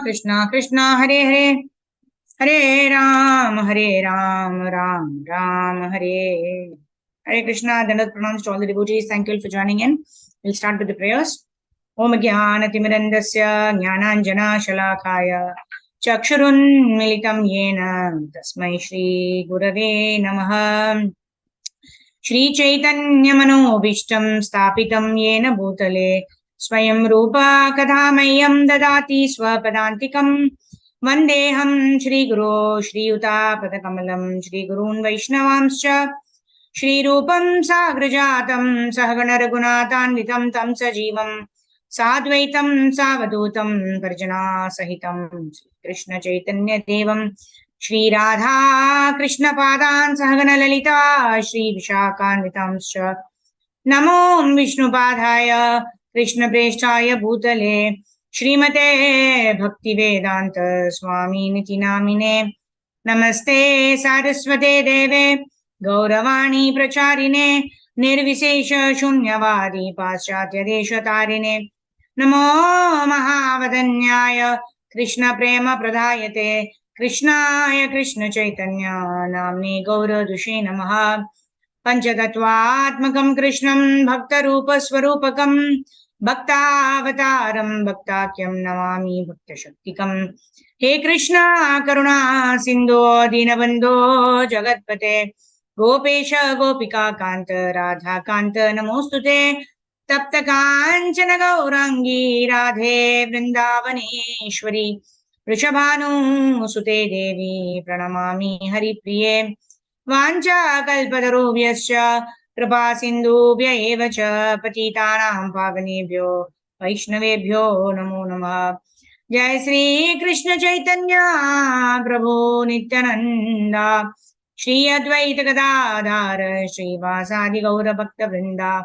Krishna Krishna Hare Hare Hare Ram Ram Ram Hare Hare Krishna. Dandavat pranams to all the devotees. Thank you all for joining in. We'll start with the prayers. Om Jnanatimidandasya Jnananjana Shalakaya Chakshurunmilitam Yena Tasmai Shri Gurave Namaha. Shri Chaitanya Manobishtam Stapitam Yena Bhutale Swayam Rupa Kadhamayam Dadati Swapadantikam Vandeham Shri Guru Shri Yuta Padakamalam Shri Gurun Vaishnavamscha Shri Rupam Sagrajatam Sahagana Raghunathanvitam Tam Sajivam Sadvaitam Savadutam Parjana Sahitam Krishna Chaitanya Devam Shri Radha Krishna Padan Sahagana Lalita Shri Vishakhanvitamscha Namo Vishnu Padhaya Krishna Preshthaya Bhutale Shrimate Bhakti Vedanta Swami Niti Namine Namaste Saraswate Deve Gauravani Pracharine Nirvisesha Shunyavadi Paschatya Deshatarine Namo Mahavadanyaya Krishna Prema Pradayate Krishnaya Krishna Chaitanya Namni Gaura Dushe Namaha Panchatattvaatmakam Krishnam Bhaktarupaswarupakam Bhaktavataram Bhaktakyam Namami Bhaktashaktikam He Krishna Karuna Sindhu Dinabandho Jagatpate Gopesha Gopika Kanta Radha Kanta Namostute Tapta Kanchana Gaurangi Radhe Vrindavaneshwari Rishabhanu Sute Devi Pranamami Hari Priye Vancha Kalpatarubhyascha Kripa Sindhubhya eva cha Patitanam Pavanebhyo Vaishnavebhyo Namo Namah. Jai Sri Krishna Chaitanya Prabhu Nityananda Shri Advaita Gadadhara Shri Vasadi Gaura Bhakta Vrinda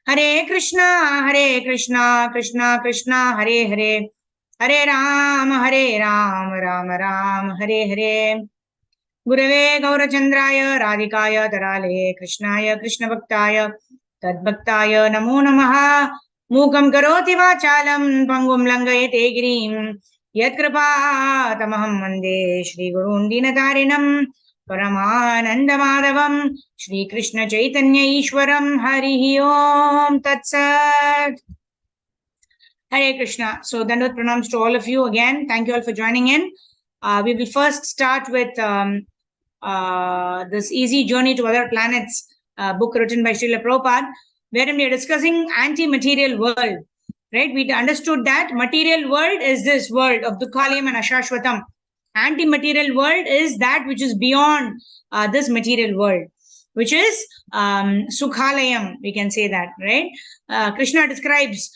Hare Krishna Krishna Krishna Hare Hare Hare Ram Ram Hare Hare Gurave Gaurachandraya Radhikaya Tarale Krishnaya Krishna Bhaktaya Tadbhaktaya Namo Namaha Mukam Karoti Vachalam Pangum Langayate Girim Yat Kripa Tamaham Mande Shri Gurun Dinatarinam Paramananda Madhavam Shri Krishna Chaitanya Ishwaram Harihi Om Tatsat. Hare Krishna. So Dandavat pranams to all of you again. Thank you all for joining in. We will first start with this Easy Journey to Other Planets book written by Srila Prabhupada, wherein we are discussing anti-material world. Right? We understood that material world is this world of Dukhalayam and Ashashvatam. Anti-material world is that which is beyond this material world, which is Sukhalayam, we can say that, right? Krishna describes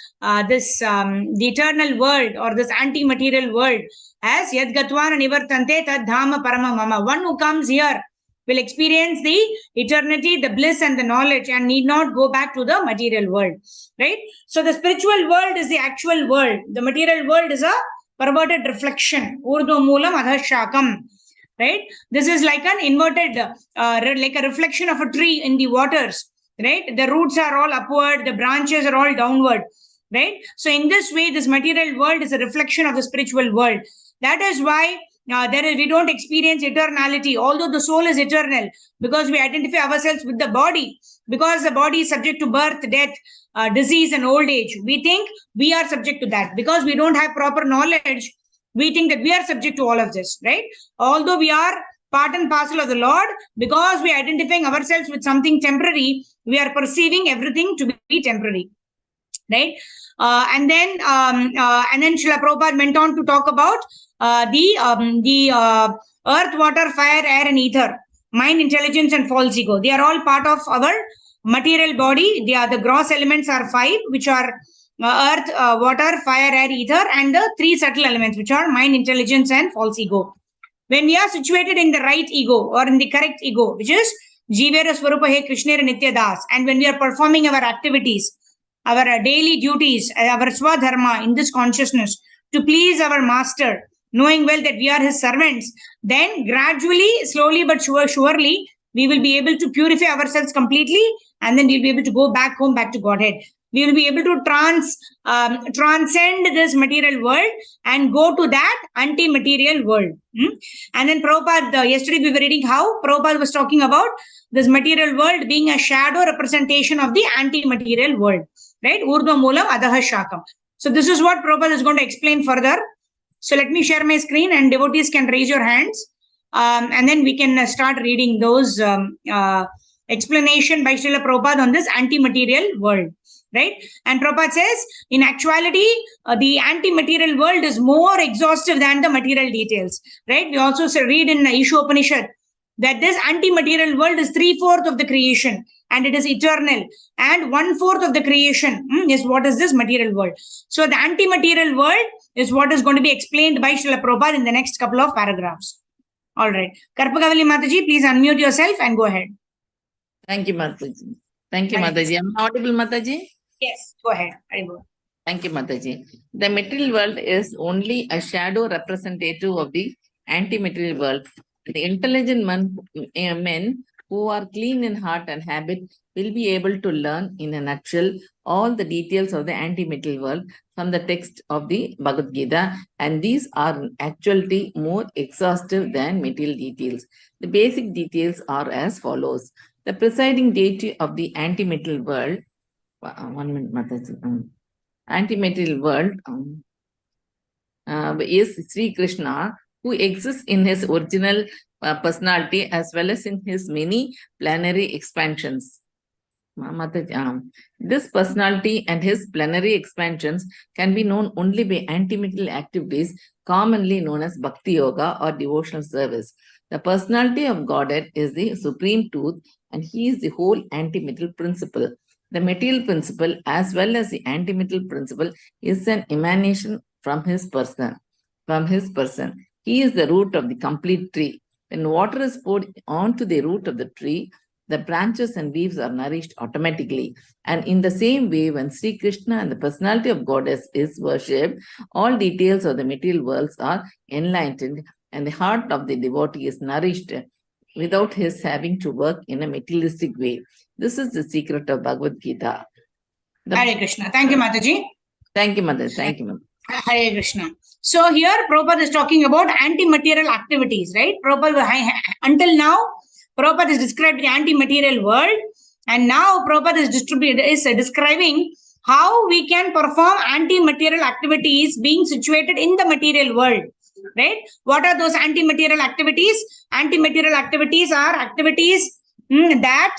this the eternal world or this anti-material world as Yad Gatvana Nivartante Tad Dhama Parama Mama. One who comes here will experience the eternity, the bliss and the knowledge and need not go back to the material world, right? So the spiritual world is the actual world. The material world is a perverted reflection. Urdu Moolam Adhashakam. Right? This is like an inverted, like a reflection of a tree in the waters. Right? The roots are all upward, the branches are all downward. Right? So in this way, this material world is a reflection of the spiritual world. That is why we don't experience eternality, although the soul is eternal, because we identify ourselves with the body, because the body is subject to birth, death, disease, and old age. We think we are subject to that because we don't have proper knowledge. We think that we are subject to all of this, right? Although we are part and parcel of the Lord, because we are identifying ourselves with something temporary, we are perceiving everything to be temporary, right? And then Srila Prabhupada went on to talk about the earth, water, fire, air, and ether, mind, intelligence, and false ego. They are all part of our material body. The gross elements are 5, which are earth, water, fire, air, ether, and the 3 subtle elements, which are mind, intelligence, and false ego. When we are situated in the right ego or in the correct ego, which is Jivera Swarupa He Krishnera Nitya Das, and when we are performing our activities, our daily duties, our Swadharma in this consciousness to please our master, knowing well that we are his servants, then gradually, slowly but surely, we will be able to purify ourselves completely, and then we'll be able to go back home, back to Godhead. we will be able to transcend this material world and go to that anti-material world. And then Prabhupada, yesterday we were reading how Prabhupada was talking about this material world being a shadow representation of the anti-material world, right? Urdhva Moolam Adaha Shakam. So this is what Prabhupada is going to explain further. So let me share my screen and devotees can raise your hands. And then we can start reading those explanation by Srila Prabhupada on this anti-material world, right? And Prabhupada says, in actuality, the anti-material world is more exhaustive than the material details, right? We also read in Isha Upanishad that this anti-material world is 3/4 of the creation and it is eternal, and 1/4 of the creation is what is this material world. So the anti-material world is what is going to be explained by Srila Prabhupada in the next couple of paragraphs. All right. Karpagavali Mataji, please unmute yourself and go ahead. Thank you, Mataji. Thank you, Mataji. Am I audible, Mataji? Yes, go ahead. Thank you, Mataji. The material world is only a shadow representative of the anti-material world. The intelligent men who are clean in heart and habit will be able to learn in a nutshell all the details of the anti-material world from the text of the Bhagavad Gita, and these are in actuality more exhaustive than material details. The basic details are as follows. The presiding deity of the anti-material world, one minute, Mataji. Anti-material world is Sri Krishna, who exists in his original personality as well as in his many plenary expansions. This personality and his plenary expansions can be known only by anti-material activities commonly known as Bhakti Yoga or devotional service. The personality of Godhead is the supreme truth and he is the whole anti-material principle. The material principle as well as the anti-material principle is an emanation from his person. He is the root of the complete tree. When water is poured onto the root of the tree, the branches and leaves are nourished automatically. And in the same way, when Sri Krishna and the personality of Goddess is worshipped, all details of the material worlds are enlightened and the heart of the devotee is nourished without his having to work in a materialistic way. This is the secret of Bhagavad Gita. Hare Krishna. Thank you, Mataji. Thank you, Mother. Thank you, Mother. Hare Krishna. So here Prabhupada is talking about anti-material activities, right? Prabhupada, until now, Prabhupada has described the anti-material world, and now Prabhupada is describing how we can perform anti-material activities being situated in the material world, right? What are those anti-material activities? Anti-material activities are activities that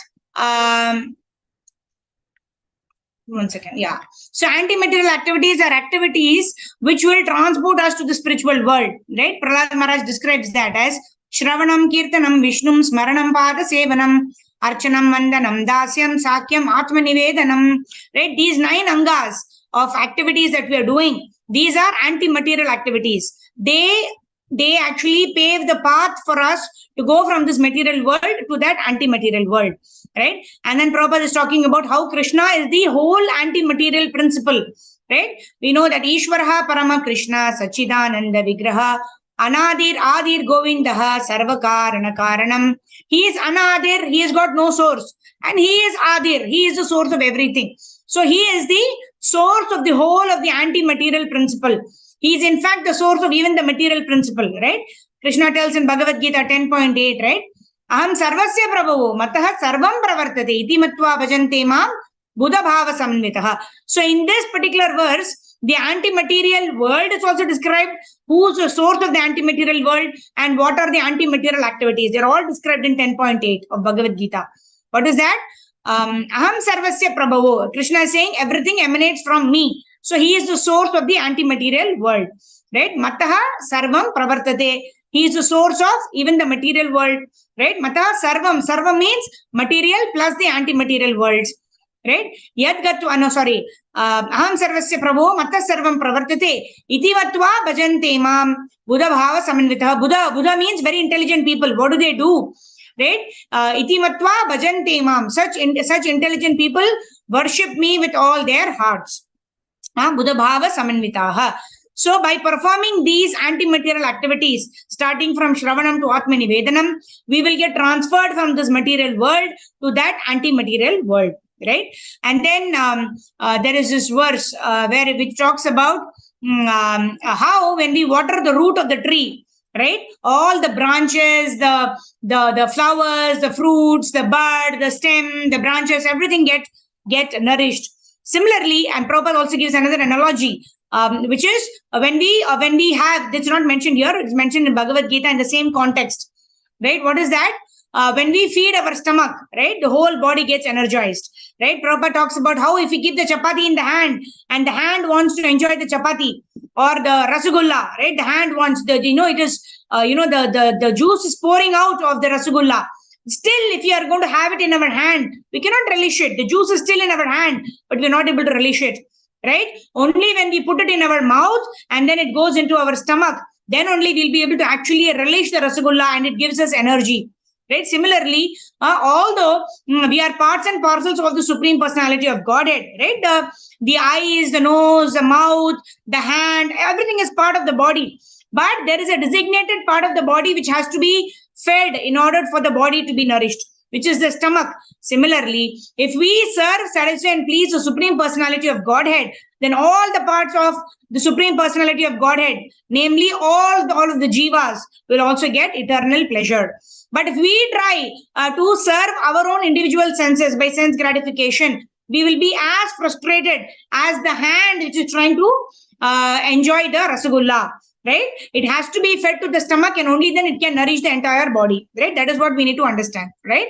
one second. Yeah. So anti-material activities are activities which will transport us to the spiritual world, right? Prahlad Maharaj describes that as Shravanam, Kirtanam, Vishnum, Smaranam, Pada Sevanam, Archanam, Vandanam, Dasyam, Sakyam, Atmanivedanam, right? These 9 angas of activities that we are doing, these are anti-material activities. They actually pave the path for us to go from this material world to that anti-material world, right? And then Prabhupada is talking about how Krishna is the whole anti-material principle, right? We know that Ishvaraha Parama Krishna Sachidananda Vigraha Anadir Adir Govindaha Sarvakarana Karanam. He is Anadir, he has got no source, and he is Adir, he is the source of everything. So he is the source of the whole of the anti-material principle. He is in fact the source of even the material principle, right? Krishna tells in Bhagavad Gita 10.8, right? Aham sarvasya prabhavo mataha sarvam pravartate iti matva bhajante mam buddha bhava samnitaha. So in this particular verse, the anti-material world is also described, who is the source of the anti-material world and what are the anti-material activities. They're all described in 10.8 of Bhagavad Gita. What is that? Aham sarvasya prabhavo. Krishna is saying everything emanates from me. So he is the source of the anti-material world, right? Mataha sarvam pravartate. He is the source of even the material world, right? Mataha sarvam. Sarvam means material plus the anti-material worlds, right? Yad gatva, no, sorry. Aham sarvasya prabho matta sarvam pravartate. Iti vatva bhajante mam buddha bhava samanvitaha. Buddha means very intelligent people. What do they do? Right? Iti matva bhajante mam. Such intelligent people worship me with all their hearts. Buddha bhava samanvitaha. So by performing these anti-material activities, starting from Shravanam to Atmanivedanam, we will get transferred from this material world to that anti-material world. right? And then there is this verse which talks about how when we water the root of the tree, right, all the branches, the flowers, the fruits, the bud, the stem, the branches, everything get nourished. Similarly, and Prabhupada also gives another analogy, which is when we have, it's not mentioned here, it's mentioned in Bhagavad Gita in the same context, right? What is that? When we feed our stomach, right, the whole body gets energized, right? Prabhupada talks about how if we keep the chapati in the hand and the hand wants to enjoy the chapati or the rasagulla, right? The hand wants it is, the juice is pouring out of the rasagulla. Still, if you are going to have it in our hand, we cannot relish it. The juice is still in our hand, but we're not able to relish it, right? Only when we put it in our mouth and then it goes into our stomach, then only we'll be able to actually relish the rasagulla and it gives us energy. Right? Similarly, although we are parts and parcels of the Supreme Personality of Godhead, right? The eyes, the nose, the mouth, the hand, everything is part of the body. But there is a designated part of the body which has to be fed in order for the body to be nourished, which is the stomach. Similarly, if we serve, satisfy, and please the Supreme Personality of Godhead, then all the parts of the Supreme Personality of Godhead, namely all of the jivas, will also get eternal pleasure. But if we try to serve our own individual senses by sense gratification, we will be as frustrated as the hand which is trying to enjoy the rasagulla, right? It has to be fed to the stomach and only then it can nourish the entire body, right? That is what we need to understand, right?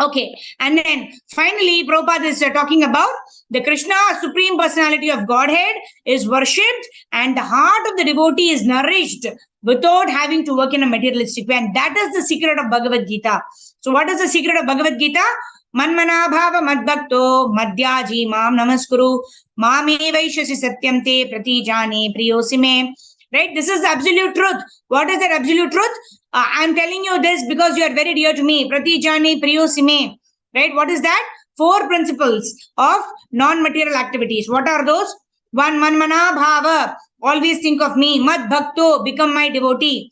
Okay, and then finally, Prabhupada is talking about the Krishna, Supreme Personality of Godhead, is worshipped and the heart of the devotee is nourished without having to work in a materialistic way. And that is the secret of Bhagavad Gita. So what is the secret of Bhagavad Gita? Manmana bhava madbhakto madhyaji mam namaskuru mame vaishasi satyam te pratijani priyosime. Right? This is the absolute truth. What is that absolute truth? I'm telling you this because you are very dear to me. Pratijani priyosime. Right? What is that? 4 principles of non-material activities. What are those? 1, manmana bhava. Always think of me. Mad bhakto, become my devotee.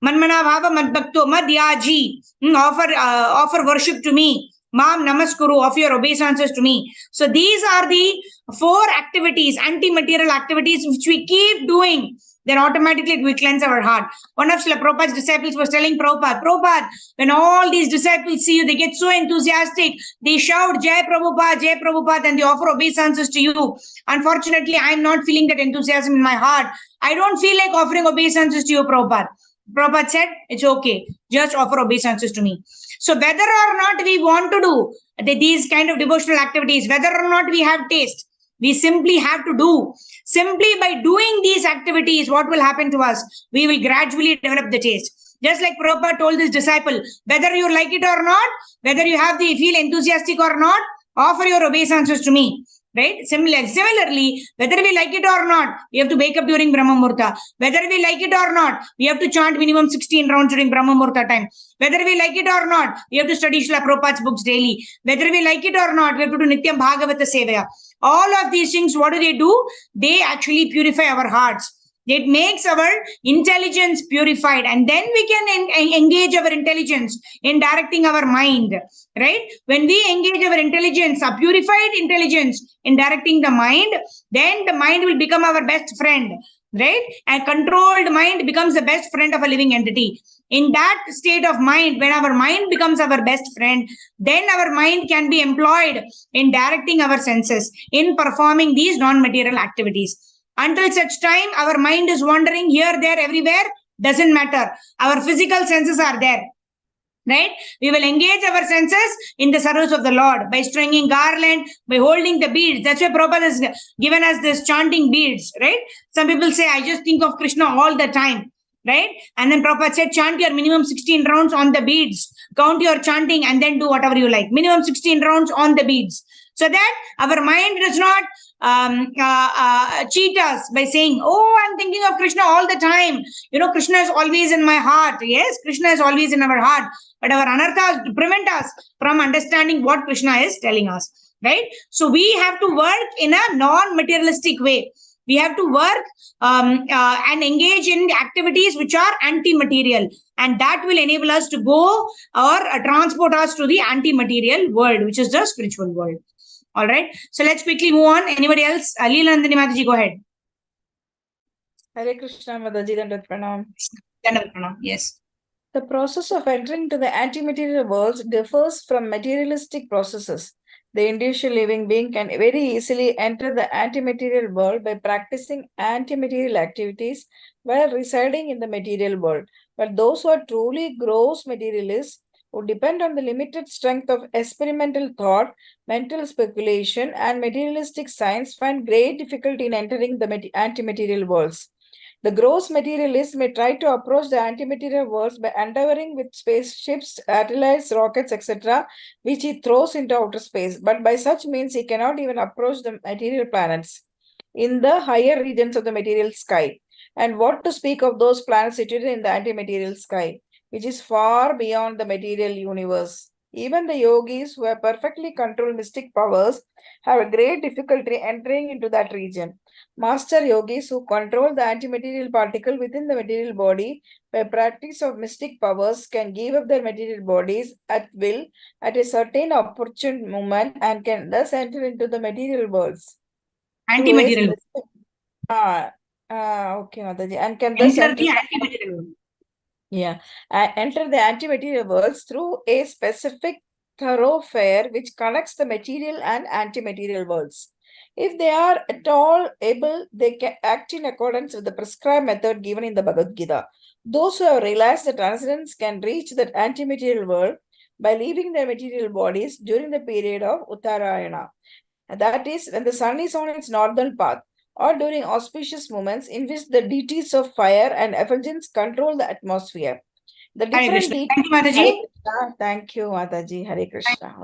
Manmana bhava mad bhakto, madhyaji. Offer worship to me. Mam namaskuru, offer your obeisances to me. So these are the 4 activities, anti-material activities, which we keep doing. Then automatically it will cleanse our heart. One of Srila Prabhupada's disciples was telling Prabhupada, when all these disciples see you, they get so enthusiastic. They shout, Jai Prabhupada, and they offer obeisances to you. Unfortunately, I'm not feeling that enthusiasm in my heart. I don't feel like offering obeisances to you, Prabhupada. Prabhupada said, it's okay. Just offer obeisances to me. So whether or not we want to do these kind of devotional activities, whether or not we have taste, we simply have to do. Simply by doing these activities, what will happen to us? We will gradually develop the taste. Just like Prabhupada told his disciple, whether you like it or not, whether you feel enthusiastic or not, offer your obeisances to me. Right? Similarly, whether we like it or not, we have to wake up during Brahma Muhurta. Whether we like it or not, we have to chant minimum 16 rounds during Brahma Muhurta time. Whether we like it or not, we have to study Srila Prabhupada's books daily. Whether we like it or not, we have to do Nityam Bhagavata Sevaya. All of these things, what do? They actually purify our hearts. It makes our intelligence purified, and then we can engage our intelligence in directing our mind, right? When we engage our intelligence, a purified intelligence in directing the mind, then the mind will become our best friend, right? And controlled mind becomes the best friend of a living entity. In that state of mind, when our mind becomes our best friend, then our mind can be employed in directing our senses, in performing these non-material activities. Until such time, our mind is wandering here, there, everywhere, doesn't matter. Our physical senses are there, right? We will engage our senses in the service of the Lord by stringing garland, by holding the beads. That's why Prabhupada has given us this chanting beads, right? Some people say, I just think of Krishna all the time, right? And then Prabhupada said, chant your minimum 16 rounds on the beads. Count your chanting and then do whatever you like. Minimum 16 rounds on the beads. So that our mind does not cheat us by saying, oh, I'm thinking of Krishna all the time. Krishna is always in my heart. Yes, Krishna is always in our heart. But our anarthas prevent us from understanding what Krishna is telling us, right? So we have to work in a non-materialistic way. We have to work and engage in activities which are anti-material, and that will enable us to go or transport us to the anti-material world, which is the spiritual world. All right. So let's quickly move on. Anybody else? Leelandani Mataji, go ahead. Hare Krishna Mataji, Dandavat Pranam. Dandavat Pranam. Yes. The process of entering into the anti-material world differs from materialistic processes. The individual living being can very easily enter the anti-material world by practicing anti-material activities while residing in the material world. But those who are truly gross materialists, who depend on the limited strength of experimental thought, mental speculation, and materialistic science, find great difficulty in entering the anti-material worlds. The gross materialist may try to approach the anti-material worlds by endeavoring with spaceships, satellites, rockets, etc., which he throws into outer space. But by such means, he cannot even approach the material planets in the higher regions of the material sky. And what to speak of those planets situated in the anti-material sky, which is far beyond the material universe. Even the yogis who have perfectly controlled mystic powers have a great difficulty entering into that region. Master yogis who control the anti-material particle within the material body by practice of mystic powers can give up their material bodies at will at a certain opportune moment and can thus enter into the material worlds. Anti-material. Okay, Mataji. And can thus enter the anti-material world. Yeah, enter the anti-material worlds through a specific thoroughfare which connects the material and anti-material worlds. If they are at all able, they can act in accordance with the prescribed method given in the Bhagavad Gita. Those who have realized the transcendence can reach that anti-material world by leaving their material bodies during the period of Uttarayana. That is, when the sun is on its northern path, or during auspicious moments in which the deities of fire and effulgence control the atmosphere. The different deities. Thank you, Mataji. Thank you, Mataji. Hare Krishna.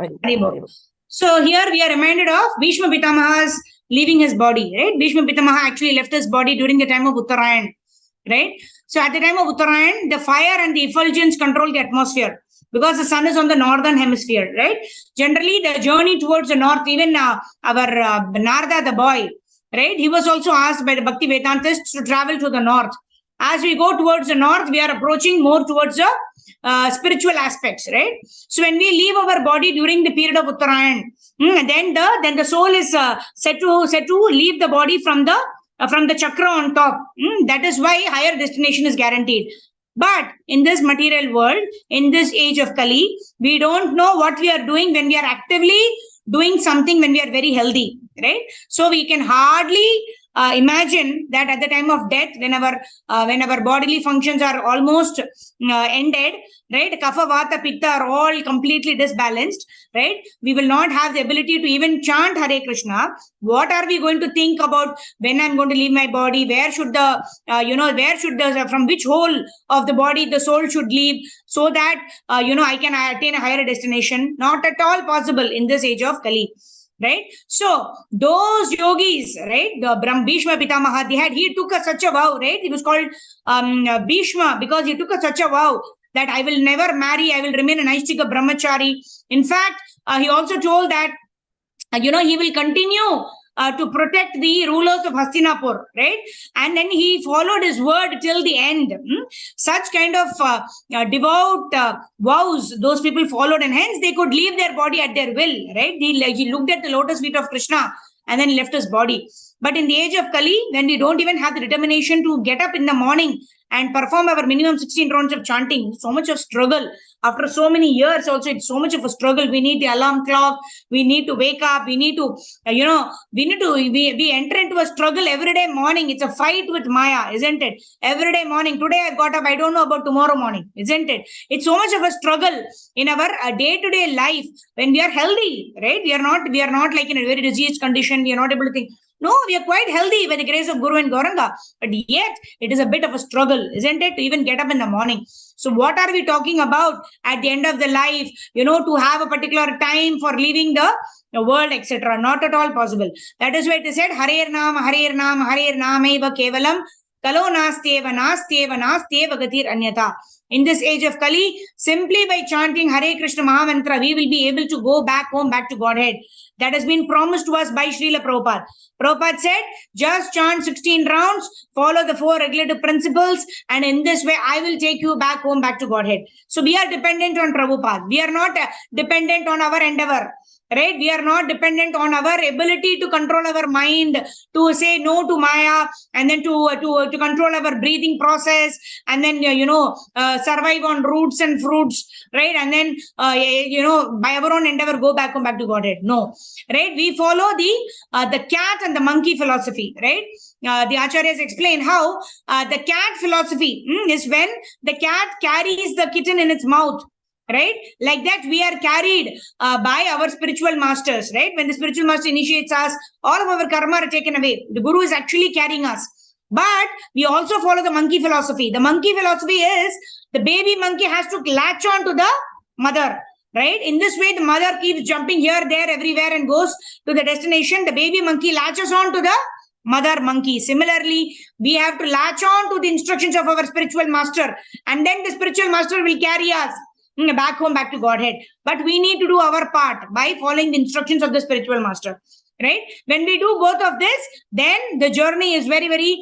So here we are reminded of Bhishma Pitamaha's leaving his body, right? Bhishma Pitamaha actually left his body during the time of Uttarayan, right? So at the time of Uttarayan, the fire and the effulgence control the atmosphere because the sun is on the northern hemisphere, right? Generally, the journey towards the north, even our Narada, the boy, right? He was also asked by the Bhakti Vedantists to travel to the north. As we go towards the north, we are approaching more towards the spiritual aspects, right? So when we leave our body during the period of Uttarayan, then the soul is said to leave the body from the chakra on top. That is why higher destination is guaranteed. But in this material world, in this age of Kali, we don't know what we are doing when we are actively doing something when we are very healthy, right? So we can hardly imagine that at the time of death, when our bodily functions are almost ended, right? Kapha, Vata, Pitta are all completely disbalanced, right? We will not have the ability to even chant Hare Krishna. What are we going to think about when I'm going to leave my body? Where should from which hole of the body the soul should leave so that, I can attain a higher destination? Not at all possible in this age of Kali. Right? So those yogis, right? The Bhishma Pitamaha, he took such a vow, right? He was called Bhishma because he took such a vow that I will never marry, I will remain a Naistika Brahmachari. In fact, he also told that, he will continue to protect the rulers of Hastinapur, right? And then he followed his word till the end. Such kind of devout vows those people followed, and hence they could leave their body at their will, right? He looked at the lotus feet of Krishna and then left his body. But in the age of Kali, when we don't even have the determination to get up in the morning and perform our minimum 16 rounds of chanting, so much of struggle. After so many years also, it's so much of a struggle. We need the alarm clock. We need to wake up. We need to, we enter into a struggle every day morning. It's a fight with Maya, isn't it? Every day morning. Today I got up. I don't know about tomorrow morning, isn't it? It's so much of a struggle in our day-to-day life when we are healthy, right? We are not like in a very diseased condition. We are not able to think. No, we are quite healthy by the grace of Guru and Gauranga. But yet, it is a bit of a struggle, isn't it, to even get up in the morning. So what are we talking about at the end of the life, to have a particular time for leaving the world, etc. Not at all possible. That is why it is said, Harer Nam, Harer Nam, Harer Namaiva Kevalam, Kalo Nastyeva, Nastyeva, Nastyeva Gatir Anyata. in this age of Kali, simply by chanting Hare Krishna Mahamantra, we will be able to go back home, back to Godhead. That has been promised to us by Srila Prabhupada. Prabhupada said, just chant 16 rounds, follow the 4 regulative principles, and in this way, I will take you back home, back to Godhead. So we are dependent on Prabhupada. We are not dependent on our endeavor. Right? We are not dependent on our ability to control our mind, to say no to Maya, and then to control our breathing process, and then, survive on roots and fruits, right? And then, by our own endeavor, go back home, back to Godhead. No, right? We follow the cat and the monkey philosophy, right? The acharyas explain how the cat philosophy is when the cat carries the kitten in its mouth. Right? Like that, we are carried by our spiritual masters, right? When the spiritual master initiates us, all of our karma are taken away. The guru is actually carrying us. But we also follow the monkey philosophy. The monkey philosophy is the baby monkey has to latch on to the mother, right? In this way, the mother keeps jumping here, there, everywhere and goes to the destination. The baby monkey latches on to the mother monkey. Similarly, we have to latch on to the instructions of our spiritual master, and then the spiritual master will carry us back home, back to Godhead. But we need to do our part by following the instructions of the spiritual master, right? When we do both of this, then the journey is very, very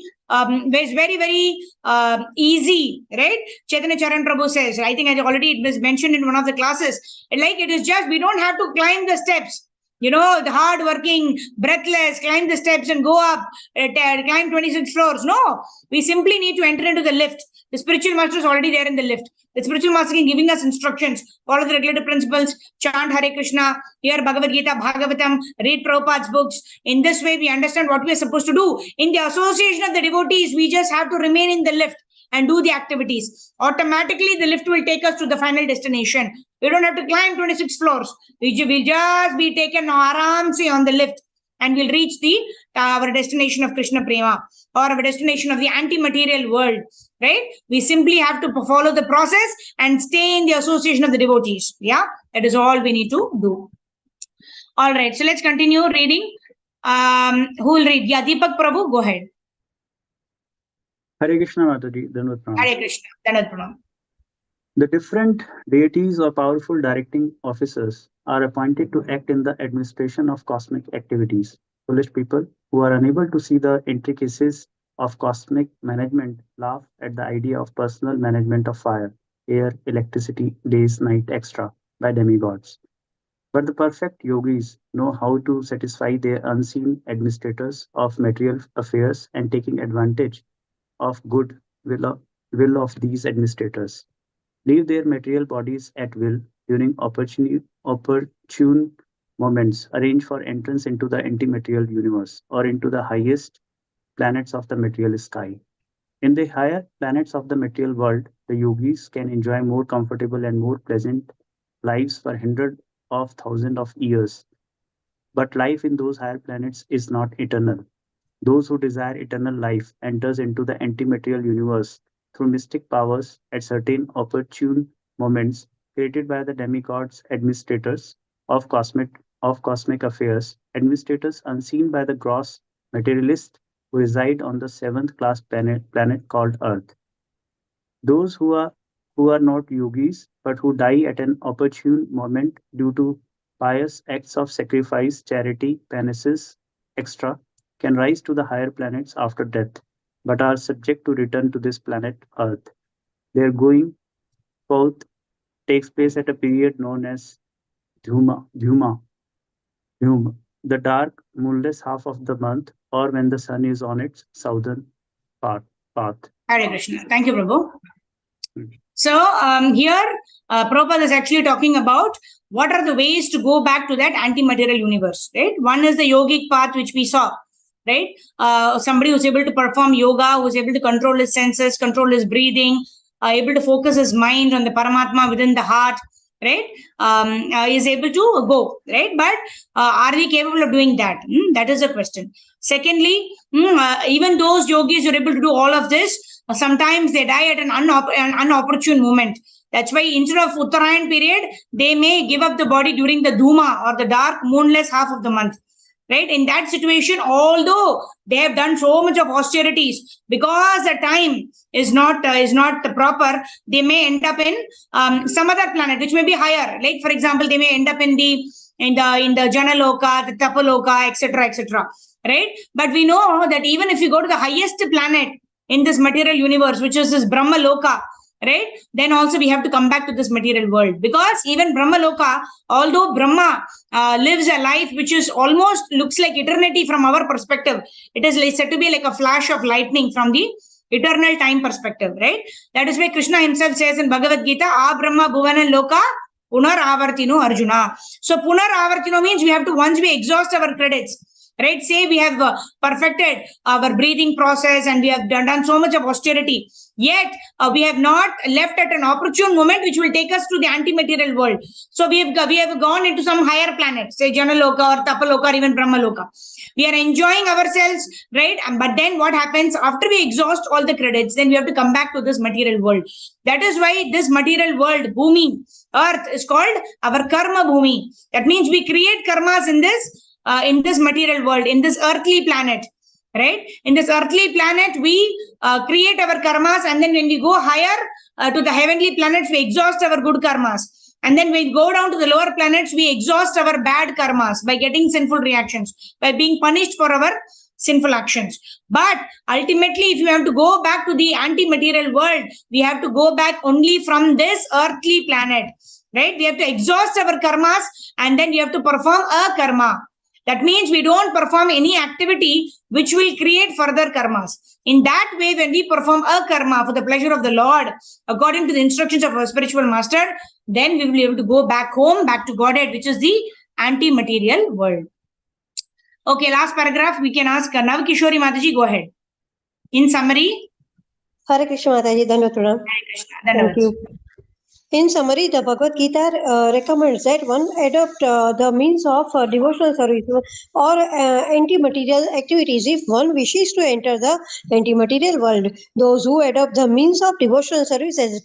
easy, right? Chaitanya Charan Prabhu says, I think it was mentioned in one of the classes, like it is just, we don't have to climb the steps. The hard working, breathless, climb the steps and go up, climb 26 floors. No, we simply need to enter into the lift. The spiritual master is already there in the lift. The spiritual master is giving us instructions, follow the regulative principles, chant Hare Krishna, hear Bhagavad Gita, Bhagavatam, read Prabhupada's books. In this way, we understand what we are supposed to do. In the association of the devotees, we just have to remain in the lift and do the activities. Automatically, the lift will take us to the final destination. We don't have to climb 26 floors. We will just be taken aramse on the lift, and we'll reach our destination of Krishna Prema, or our destination of the anti-material world, right? We simply have to follow the process and stay in the association of the devotees. Yeah, that is all we need to do. All right, so let's continue reading. Who will read? Yeah, Deepak Prabhu, go ahead. Hare Krishna Mataji, Dandavat Pranam. Hare Krishna, Dandavat Pranam. The different deities or powerful directing officers are appointed to act in the administration of cosmic activities. Foolish people who are unable to see the intricacies of cosmic management laugh at the idea of personal management of fire, air, electricity, days, night, etc. by demigods. But the perfect yogis know how to satisfy their unseen administrators of material affairs and taking advantage of good will of these administrators. Leave their material bodies at will during opportune moments, arrange for entrance into the anti-material universe or into the highest planets of the material sky. In the higher planets of the material world, the yogis can enjoy more comfortable and more pleasant lives for hundreds of thousands of years. But life in those higher planets is not eternal. Those who desire eternal life enters into the anti-material universe through mystic powers at certain opportune moments created by the demigods, administrators of cosmic affairs, administrators unseen by the gross materialists who reside on the 7th class planet called Earth. Those who are not yogis but who die at an opportune moment due to pious acts of sacrifice, charity, penances, etc., can rise to the higher planets after death, but are subject to return to this planet Earth. Their going forth takes place at a period known as Dhyuma, the dark, moonless half of the month, or when the sun is on its southern path. Hare Krishna. Thank you, Prabhu. So here, Prabhupada is actually talking about what are the ways to go back to that anti-material universe, right? One is the yogic path, which we saw, right? Somebody who's able to perform yoga, who's able to control his senses, control his breathing, able to focus his mind on the Paramatma within the heart, right? Is able to go, right? But are we capable of doing that? That is the question. Secondly, even those yogis who are able to do all of this, sometimes they die at an unopportune moment. That's why instead of Uttarayan period, they may give up the body during the Dhuma or the dark, moonless half of the month. right? In that situation, although they have done so much of austerities, because the time is not proper, they may end up in some other planet which may be higher. Like for example, they may end up in the Janaloka, the Tapaloka, etc., right? But we know that even if you go to the highest planet in this material universe, which is this Brahma Loka, right, then also we have to come back to this material world, because even Brahma Loka, although Brahma lives a life which is almost looks like eternity from our perspective, it is said to be like a flash of lightning from the eternal time perspective, right? That is why Krishna himself says in Bhagavad Gita, A Brahma Bhuvana Loka Punar Avartino Arjuna. So Punar Avartino means we have to, once we exhaust our credits, right? Say we have perfected our breathing process and we have done so much of austerity, yet we have not left at an opportune moment which will take us to the anti-material world. So we have gone into some higher planet, say Janaloka or Tapaloka or even Brahmaloka. We are enjoying ourselves, right? But then what happens after we exhaust all the credits? Then we have to come back to this material world. That is why this material world, Bhumi, Earth, is called our Karma Bhumi. That means we create karmas in this material world, in this earthly planet, right? In this earthly planet, we create our karmas, and then when we go higher to the heavenly planets, we exhaust our good karmas. And then when we go down to the lower planets, we exhaust our bad karmas by getting sinful reactions, by being punished for our sinful actions. But ultimately, if you have to go back to the anti-material world, we have to go back only from this earthly planet, right? We have to exhaust our karmas, and then we have to perform a karma. That means we don't perform any activity which will create further karmas. In that way, when we perform a karma for the pleasure of the Lord, according to the instructions of our spiritual master, then we will be able to go back home, back to Godhead, which is the anti-material world. Okay, last paragraph, we can ask Navkishori Mataji, go ahead. In summary. Hare Krishna Mataji, Dhanavad Pranam. Hare Krishna, Dhanavad. Thank you. In summary, the Bhagavad Gita recommends that one adopt the means of devotional service or anti-material activities if one wishes to enter the anti-material world. Those who adopt the means of devotional service as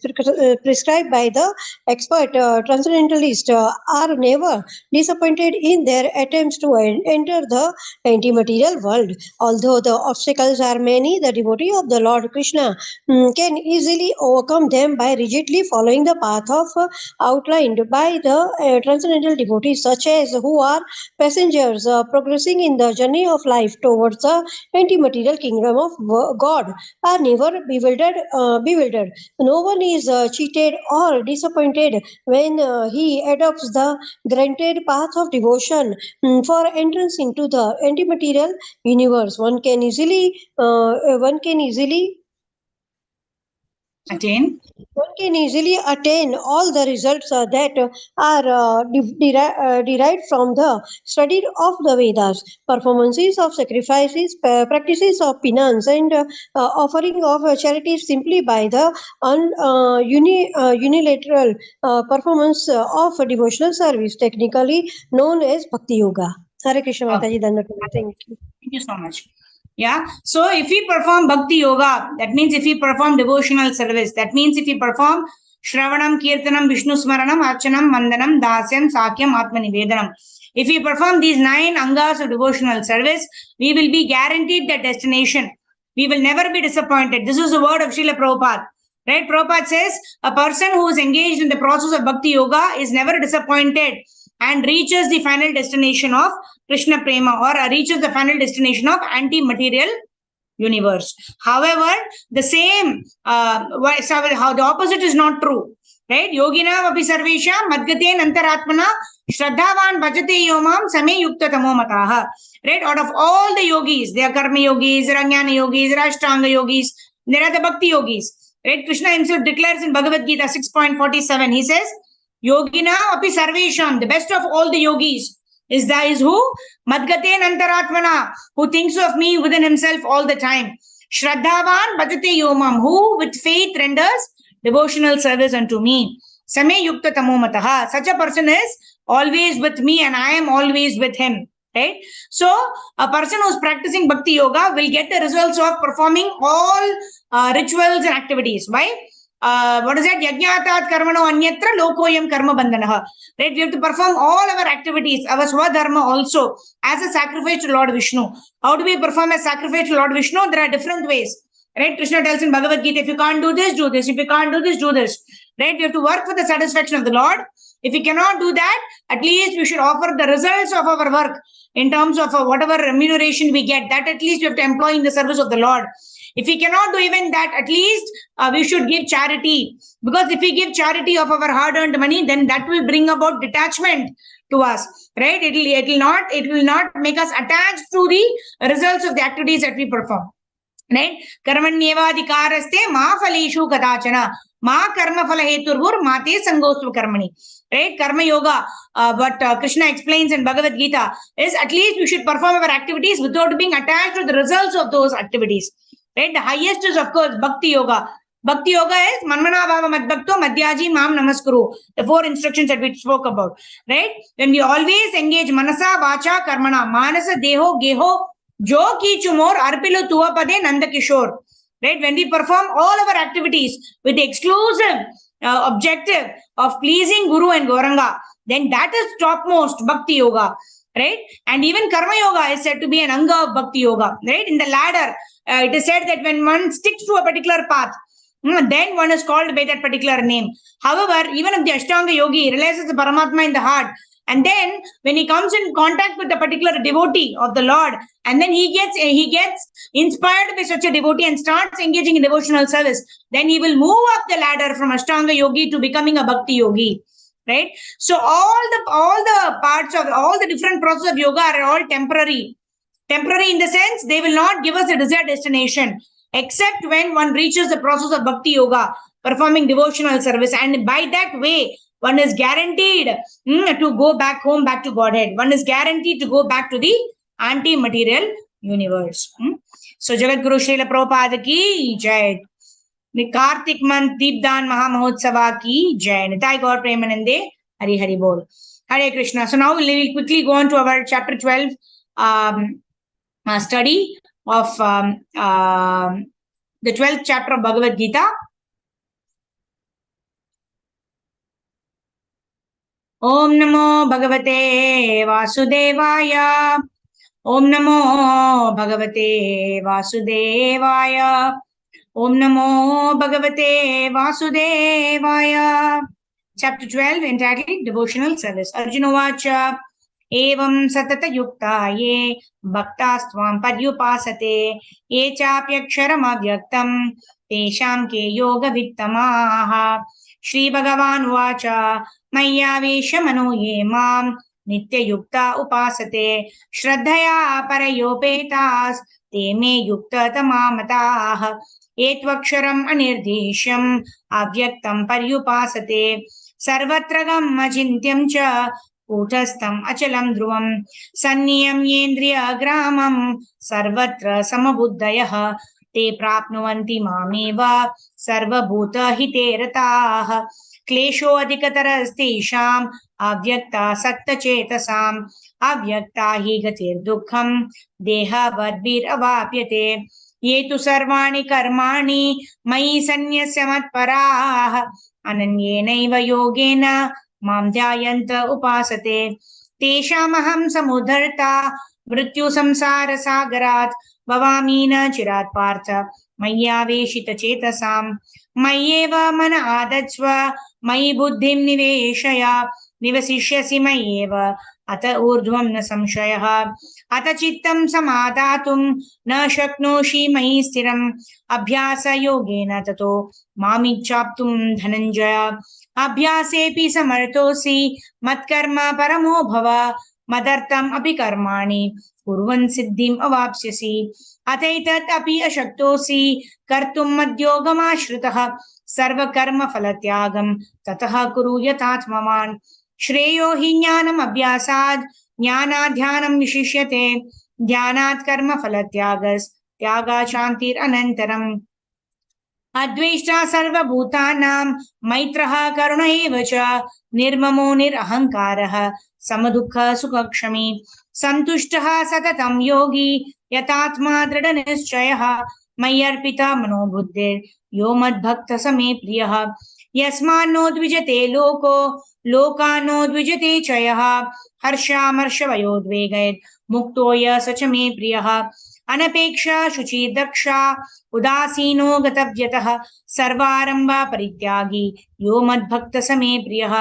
prescribed by the expert transcendentalist are never disappointed in their attempts to enter the anti-material world. Although the obstacles are many, the devotee of the Lord Krishna can easily overcome them by rigidly following the path of outlined by the transcendental devotees, such as who are passengers progressing in the journey of life towards the anti-material kingdom of God, are never bewildered. No one is cheated or disappointed when he adopts the granted path of devotion for entrance into the anti-material universe. One can easily Attain. One can easily attain all the results that are derived from the study of the Vedas, performances of sacrifices, practices of penance, and offering of charities simply by the unilateral performance of devotional service, technically known as Bhakti Yoga. Hare Krishna Mataji, Dhanavad. Thank you. Thank you so much. Yeah. So if we perform Bhakti Yoga, that means if we perform devotional service, that means if we perform Shravanam, Kirtanam, Vishnu Smaranam, Archanam, Mandanam, Dasyam, Sakyam, Atmanivedanam. If we perform these 9 angas of devotional service, we will be guaranteed the destination. We will never be disappointed. This is the word of Srila Prabhupada. Right? Prabhupada says, a person who is engaged in the process of Bhakti Yoga is never disappointed and reaches the final destination of Krishna Prema, or reaches the final destination of anti-material universe. However, the same, how the opposite is not true. Right? Yogina vapi sarvesha madgate nantaratmana shraddhavan bhajate yomam same yukta tamo mataha. Right? Out of all the yogis, there are karma yogis, there are jnana yogis, there are ashtanga yogis, there are the bhakti yogis. Right? Krishna himself declares in Bhagavad Gita 6.47, he says, Yogina api sarvesham, the best of all the yogis is who? Madgate nantaratmana, who thinks of me within himself all the time. Shraddhavan bhajate yomam, who with faith renders devotional service unto me. Same yukta tamo mataha, such a person is always with me and I am always with him. Right? So a person who is practicing Bhakti Yoga will get the results of performing all rituals and activities. Why? what is that? Yajnatat karmano anyatra lokoyam karma bandhanah. Right? We have to perform all our activities, our swadharma also, as a sacrifice to Lord Vishnu. How do we perform a sacrifice to Lord Vishnu? There are different ways. Right? Krishna tells in Bhagavad Gita, if you can't do this, do this. If you can't do this, do this. Right? We have to work for the satisfaction of the Lord. If we cannot do that, at least we should offer the results of our work in terms of whatever remuneration we get. That at least we have to employ in the service of the Lord. If we cannot do even that, at least we should give charity. Because if we give charity of our hard-earned money, then that will bring about detachment to us. Right? It will not make us attached to the results of the activities that we perform. Right? Karmanyevadhikaraste ma phaleshu kadachana ma karma phala heturvur mate sangostu karmani. Right? Karma yoga, what Krishna explains in Bhagavad Gita is at least we should perform our activities without being attached to the results of those activities. Right? The highest is, of course, Bhakti Yoga. Bhakti Yoga is Manmana Bhava Madbhakto Madhyaji Mam Namaskuru. The 4 instructions that we spoke about. Right? When we always engage Manasa, Vacha, Karmana, Manasa, Deho, Geho, Jo Ki Chumor, Arpilu Tuvapade, Nanda Kishore. Right? When we perform all our activities with the exclusive objective of pleasing Guru and Gauranga, then that is topmost Bhakti Yoga. Right? And even Karma Yoga is said to be an Anga of Bhakti Yoga. Right? In the ladder, it is said that when one sticks to a particular path, then one is called by that particular name. However, even if the Ashtanga Yogi realizes the Paramatma in the heart, and then when he comes in contact with a particular devotee of the Lord, and then he gets inspired by such a devotee and starts engaging in devotional service, then he will move up the ladder from Ashtanga Yogi to becoming a Bhakti Yogi. Right? So all the parts of all the different processes of yoga are all temporary. Temporary in the sense they will not give us a desired destination, except when one reaches the process of Bhakti Yoga, performing devotional service. And by that way, one is guaranteed to go back home, back to Godhead. One is guaranteed to go back to the anti-material universe. So Jagadguru Srila Prabhupada ki jai. The Kartik month Deepdan Mahamahotsava ki jai. Nitai Gaur Premanande Hari Hari Bol. Hare Krishna. So now we'll quickly go on to our chapter 12 study of the 12th chapter of Bhagavad Gita. Om Namo Bhagavate Vasudevaya. Om Namo Bhagavate Vasudevaya. Om Namo Bhagavate Vasudevaya. Chapter 12 entitled Devotional Service. Arjuna Vacha. Evam satata yukta ye bhaktastvam paryupasate ye chapyaksharam avyaktam tesham ke yoga vittamaha. Shri Bhagavan Vacha Mayyavesha mano ye mam nitya yukta upasate shraddhaya parayopetas te me yukta tamamatah etvaksharam anirdesham avyaktam paryupasate sarvatragam achintyam cha कूटस्थम अचलम ध्रुवम सन्नियम्येन्द्रिय ग्रामम सर्वत्र समबुद्धयः ते प्राप्नुवन्ति मामेव सर्वभूत हिते रताः क्लेशो अधिकतरस्तेषाम् अव्यक्तासक्तचेतसाम् अव्यक्ता हि गतिर्दुःखम् देहवद्भिरवाप्यते ये तु सर्वाणि कर्माणि मयि सन्न्यस्य मत्पराः अनन्येनैव योगेन मां ध्यायन्त उपासते तेषामहं समुद्धर्ता मृत्यु संसार सागरात् भवामि न चिरात् पार्थ मय्यावेशित चेतसां मय्येव मन आदत्स्व मयि बुद्धिं निवेशय निवसिष्यसि मय्येव अत ऊर्ध्वं न संशयः अत चित्तं समादातुं न शक्नोषि मयि स्थिरम् अभ्यासयोगेन ततो मामिच्छाप्तुं धनञ्जय अभ्यासेऽपि समर्थोऽसि मत्कर्म परमो भव मदर्थम् अपि कर्माणि कुर्वन् सिद्धिम् अवाप्स्यसि अथैतत् अपि अशक्तोऽसि कर्तुं मद्योगमाश्रितः सर्वकर्म फलत्यागं ततः कुरु यथात्मवान् श्रेयो हि ज्ञानम् अभ्यासात् ज्ञानात् ध्यानं विशिष्यते ध्यानात् कर्म फलत्यागात् शान्तिरनन्तरम् अद्वेष्टा सर्वभूतानां मैत्रः करुण एव च निर्ममो निरहङ्कारः समदुःख सुखक्षमी सन्तुष्टः सततं योगी यतात्मा दृढनिश्चयः मय्यर्पिता मनोबुद्धिर् यो मद्भक्तः स मे प्रियः यस्मान्नो द्विजते लोको लोकान्नो द्विजते च यः हर्षामर्षभयोद्वेगैर् मुक्तो य स च मे प्रियः अनपेक्षा शुचिर्दक्षा उदासीनो गतव्यतः सर्वारम्भा परित्यागी यो मद्भक्तः स मे प्रियः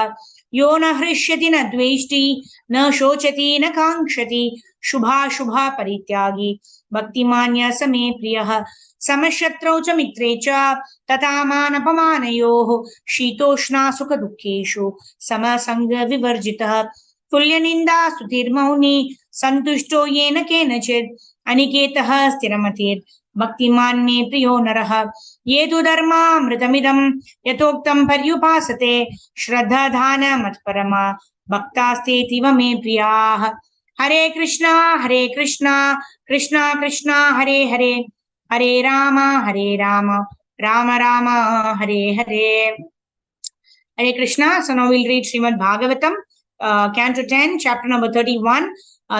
यो न हृष्यति न द्वेष्टि न शोचति न काङ्क्षति शुभाशुभा परित्यागी भक्तिमान्य स मे प्रियः समशत्रौ च मित्रे च तथा मानपमानयोः शीतोष्णा सुखदुःखेषु समसङ्गविवर्जितः तुल्यनिन्दा स्तुतिर्मौनी सन्तुष्टो येन केनचित् अनिकेतः स्थिरमतिर् भक्तिमान् मे प्रियो नरः ये तु धर्मामृतमिदं यथोक्तं पर्युपासते श्रद्धाधान मत्परमा भक्तास्तेतीव मे प्रियाः हरे Krishna Krishna Krishna Hare Hare Hare Ram Ram Ram Hare Hare Hare Krishna. So now we'll read Srimad Bhagavatam, Canto 10, chapter number 31,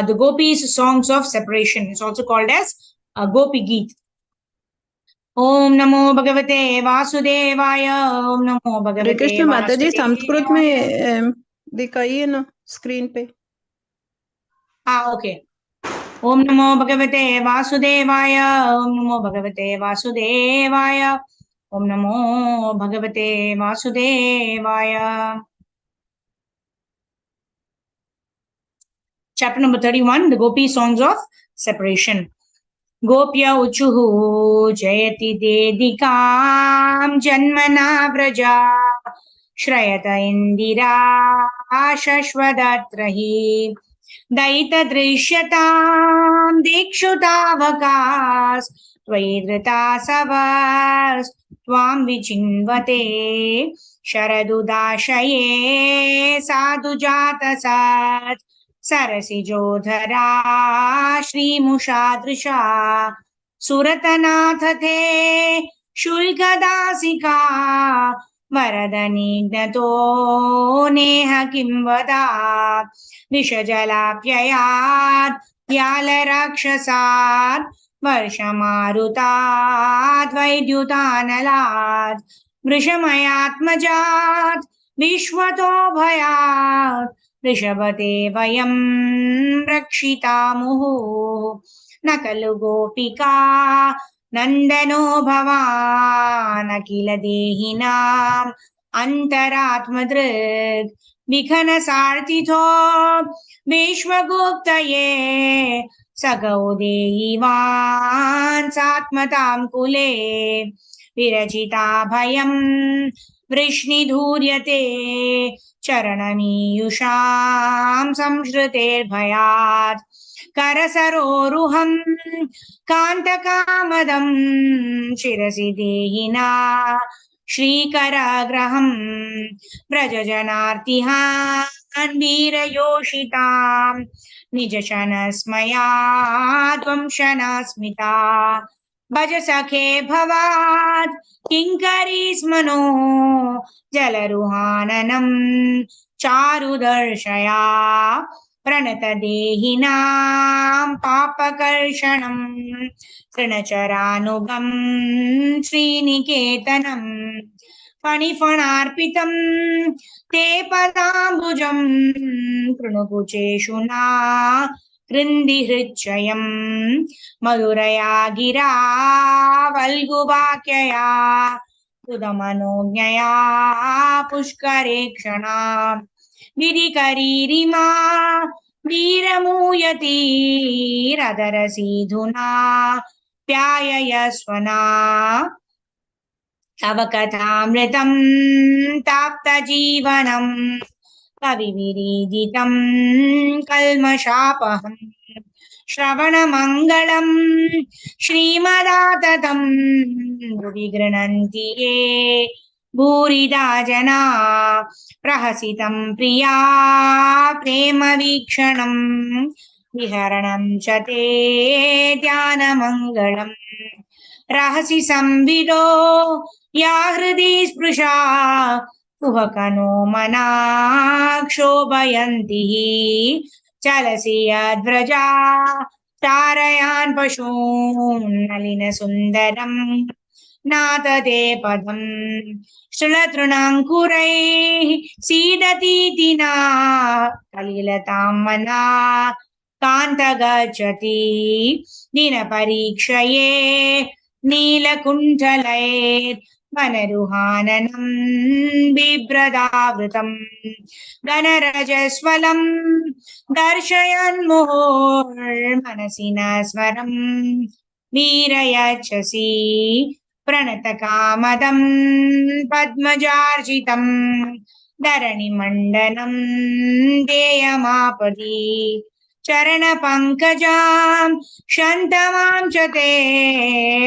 the Gopis' songs of separation. It's also called as Gopi Geet. Om Namo Bhagavate Vasudevaya. Om Namo Hare Bhagavate Krishna माता जी संस्कृत Vasudevaya. में दिखाइए ना screen पे Okay. Om Namo Bhagavate Vasudevaya. Om Namo Bhagavate Vasudevaya. Om Namo Bhagavate Vasudevaya. Chapter number 31, the Gopi songs of separation. Gopya uchuhu jayati dedikam janmana vraja shrayata indira shashvadatrahi daita drishyatam dikshutavakas tvaidrita savas tvam vichinvate sharadudashaye sadhujatasat सरसिजोधरा श्रीमुषादृशा सुरतनाथ थे शुल्कदासिका वरदनिघ्नतो नेह किं वदा विषजलाप्ययात् व्यालराक्षसात् वर्षमारुतात् वैद्युतानलात् वृषमयात्मजात् विश्वतो भयात् ऋषभते वयं रक्षितामुः न खलु गोपिका नन्दनो भवान् अखिल देहिनाम् अन्तरात्मदृक् विघ्नसार्थितो विश्वगुप्तये सगौ देयिवान् सात्मतां कुले विरचिता भयं वृष्णिधूर्यते चरणमीयुषां संश्रुतेर्भयात् करसरोरुहं कान्तकामदं शिरसि देहिना श्रीकराग्रहं व्रजजनार्तिहान् वीरयोषितां निजशनस्मया त्वं शनस्मिता भज सखे भवात् किङ्करी स्मनो जलरुहाननं चारुदर्शया प्रणतदेहिनां पापकर्षणं तृणचरानुगं श्रीनिकेतनं फणिफणार्पितं ते पदाम्बुजं कृणुकुचेषु ना कृन्दी हृच्चयं मधुरया गिरा वल्गुवाक्यया सुदमनोज्ञया पुष्करे क्षणा गिरिकरीरिमा वीरमूयतीरदरसीधुना प्याययस्वना तव कथामृतं ताप्तजीवनं कविविरीदितं कल्मषापहम् श्रवणमङ्गलं श्रीमदाततं भुवि गृह्णन्ति ये भूरिदा जना प्रहसितं प्रिया प्रेमवीक्षणं विहरणं च ते ध्यानमङ्गलम् रहसि संविदो या हृदि स्पृशा कुहकनो मना क्षोभयन्ति चलसि यद्व्रजा तारयान् पशून् नलिनसुन्दरम् नातते पदम् श्रुलतृणाङ्कुरैः सीदतीति न कलिलतां मना कान्त गच्छति दिनपरीक्षये नीलकुण्ठलैर् वनरुहाननं बिभ्रदावृतम् गणरजस्वलम् दर्शयन्मुहुर्मनसि न स्वरम् वीरयच्छसि प्रणतकामदम् पद्मजार्जितम् धरणिमण्डनम् देयमापदि चरणपङ्कजां शन्तमां च ते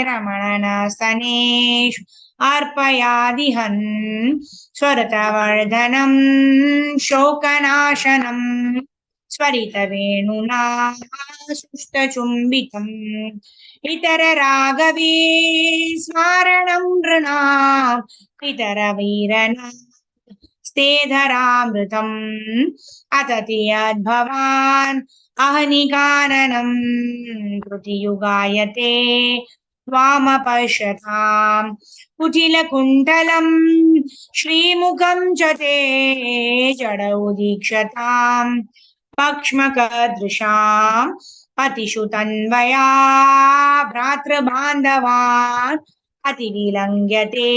रमणनस्तनेषु अर्पयादिहन् स्वरतवर्धनम् शोकनाशनम् स्वरितवेणुना सुष्टचुम्बितम् इतररागवे स्मारणं नृणाम् इतरवीरना स्तेधरामृतम् अतति यद्भवान् अहनिकाननम् कृतियुगायते त्वामपश्यताम् कुटिलकुण्डलम् श्रीमुखं च ते जडौ दीक्षताम् पक्ष्मकदृशाम् पतिषु तन्वया भ्रातृबान्धवान् अतिविलङ्घ्यते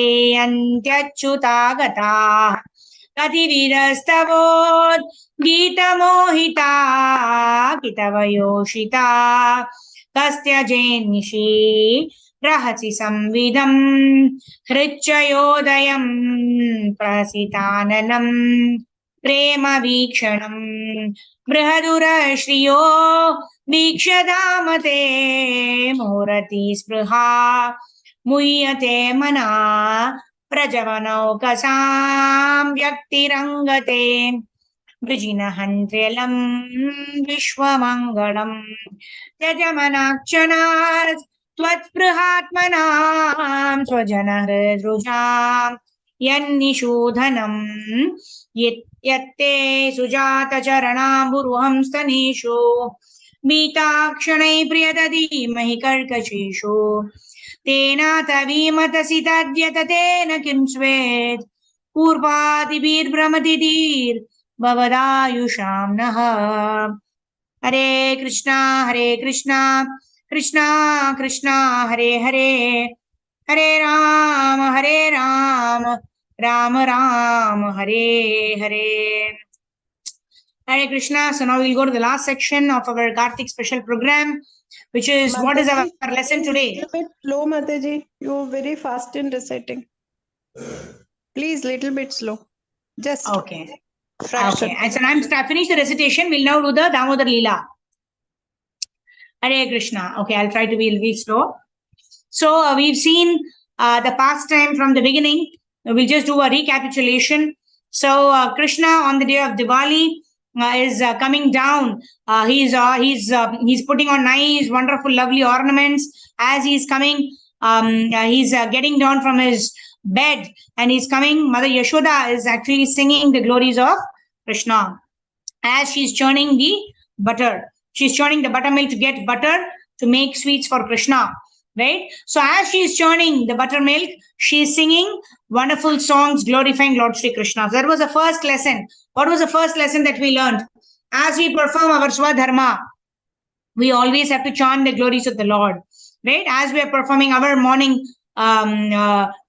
अन्त्यच्युतागताः कतिविरस्तवोद् गीतमोहिता कितवयोषिता कस्त्यजेन्निशि रहसि संविदम् हृच्चयोदयम् प्रसिताननम् प्रेमवीक्षणम् बृहदुरश्रियो वीक्ष्यधामते मुहरति स्पृहा मुह्यते मना प्रजवनौकसां व्यक्तिरङ्गते वृजिनहन्त्र्यलम् विश्वमङ्गलम् त्यजमनाक्षणात् त्वत्स्पृहात्मनां स्वजनहृदृजाम् यन्निषूधनम् यत्ते सुजातचरणाम्बुरुहं स्तनेषु मीताक्षणै प्रियदधीमहि कर्कशेषु तेनातवीमतसि तद्यततेन किं स्वेत् पूर्वादिभिर्भ्रमतिधीर्भवदायुषां नः हरे Krishna Krishna Krishna Hare Hare Hare Ram Ram Ram Hare Hare. Hare Krishna. So now we'll go to the last section of our Kartik special program, which is what is our lesson today? Little bit slow, Mataji. You're very fast in reciting. Please, little bit slow. Just Okay. fraction. Okay. And so now I'm finished the recitation. We'll now do the Damodar Leela. Hare Krishna. Okay, I'll try to be a little slow. So we've seen the pastime from the beginning. We'll just do a recapitulation. So Krishna on the day of Diwali is coming down. He's putting on nice, wonderful, lovely ornaments. As he's coming, he's getting down from his bed and he's coming. Mother Yashoda is actually singing the glories of Krishna as she's churning the butter. She's churning the buttermilk to get butter to make sweets for Krishna. Right? So as she is churning the buttermilk, she is singing wonderful songs glorifying Lord Sri Krishna. So that was the first lesson. What was the first lesson that we learned? As we perform our Swadharma, we always have to chant the glories of the Lord. Right? As we are performing our morning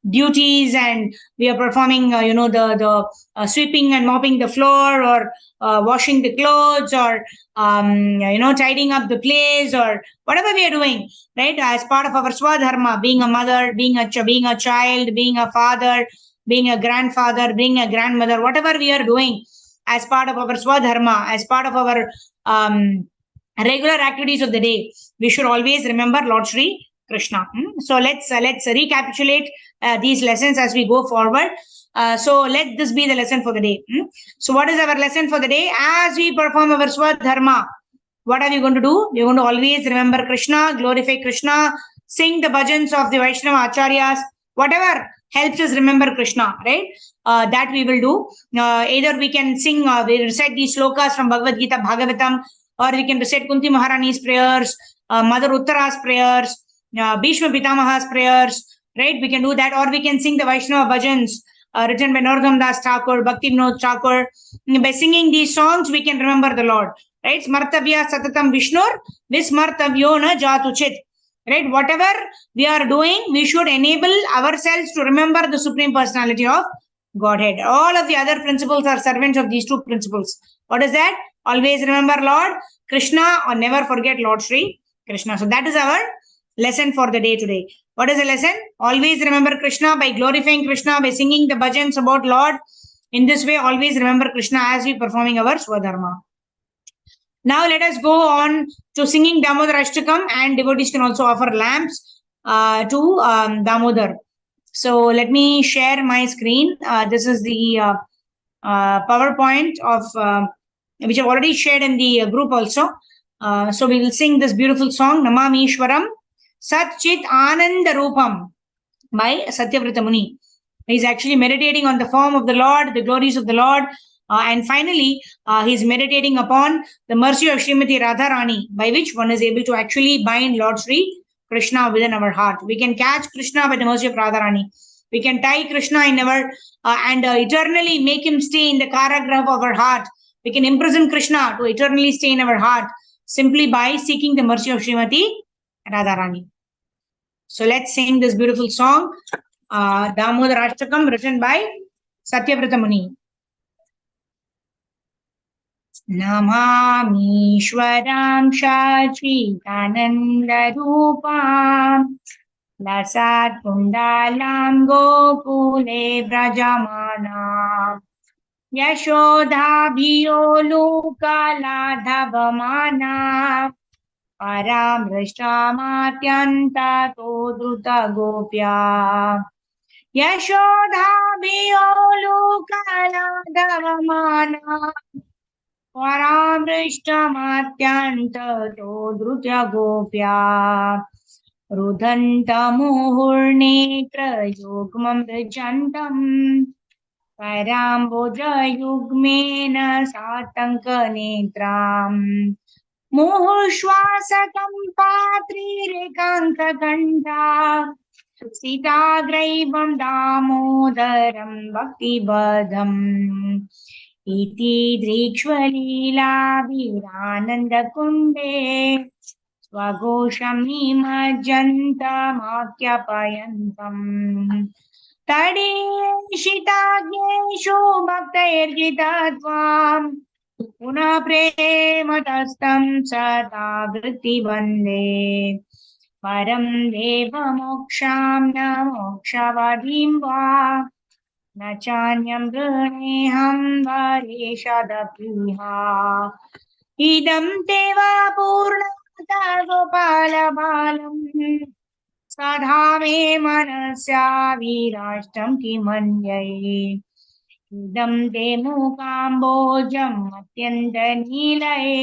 duties and we are performing, the sweeping and mopping the floor or washing the clothes or, tidying up the place or whatever we are doing, right? As part of our Swadharma, being a mother, being a child, being a father, being a grandfather, being a grandmother, whatever we are doing as part of our Swadharma, as part of our regular activities of the day, we should always remember Lord Sri Krishna. So let's recapitulate these lessons as we go forward. So let this be the lesson for the day. So what is our lesson for the day? As we perform our Swadharma, what are we going to do? We're going to always remember Krishna, glorify Krishna, sing the bhajans of the Vaishnava Acharyas, whatever helps us remember Krishna, right? That we will do. Either we can sing, we recite these slokas from Bhagavad Gita, Bhagavatam, or we can recite Kunti Maharani's prayers, Mother Uttara's prayers, Bhishma Pitamaha's prayers, right? We can do that, or we can sing the Vaishnava bhajans written by Narottam Das Thakur, Bhakti Vinod Thakur. By singing these songs, we can remember the Lord, right? Smartavya Satatam Vishnur, Vismartavyo na Jatuchit. Right? Whatever we are doing, we should enable ourselves to remember the Supreme Personality of Godhead. All of the other principles are servants of these two principles. What is that? Always remember Lord Krishna or never forget Lord Sri Krishna. So that is our lesson for the day today. What is the lesson? Always remember Krishna by glorifying Krishna, by singing the bhajans about Lord. In this way, always remember Krishna as we performing our Swadharma. Now let us go on to singing Damodar Ashtakam, and devotees can also offer lamps to Damodar. So let me share my screen. This is the PowerPoint of which I've already shared in the group also. So we will sing this beautiful song, Namami Ishwaram Sat Chit Ananda Rupam by Satyavrata Muni. He's actually meditating on the form of the Lord, the glories of the Lord, and finally, he's meditating upon the mercy of Srimati Radharani, by which one is able to actually bind Lord Sri Krishna within our heart. We can catch Krishna by the mercy of Radharani. We can tie Krishna in our and eternally make him stay in the karagraha of our heart. We can imprison Krishna to eternally stay in our heart simply by seeking the mercy of Srimati Radharani. So let's sing this beautiful song, Damodar Ashtakam, written by Satyavrata Muni. Namamishwaram Shachitanandarupam Lasat Kundalam Gokule Brajamanam Yashodhabhiyolukaladhavamana Paramrishtamatyantato Druta Gopya Yashodhabhiyolukaladhavamana Paramrishtamatyantato Drutya Gopya Rudhantamuhurnetra Yugmam Vijantam Parambodayugmena Satanka Netram Muhushwasakam Patrirekanka Ganda Sitagraivam Damodaram Bhakti Badham Iti Drikshvalila Virananda Kunde Swagosham Nimajantamakhyapayantam Tadeshitagneshu Bhaktairjitatvam Puna Prematastam Sada Vritti Bande Param Deva Moksham Na Mokshavadim Va Nachanyam Graneham Vareshadapriha Idam Teva Purnata Gopala Balam Sadhave Manasya Virashtam Kimanyai Idam Te Mukambojam Atyanta Nilaye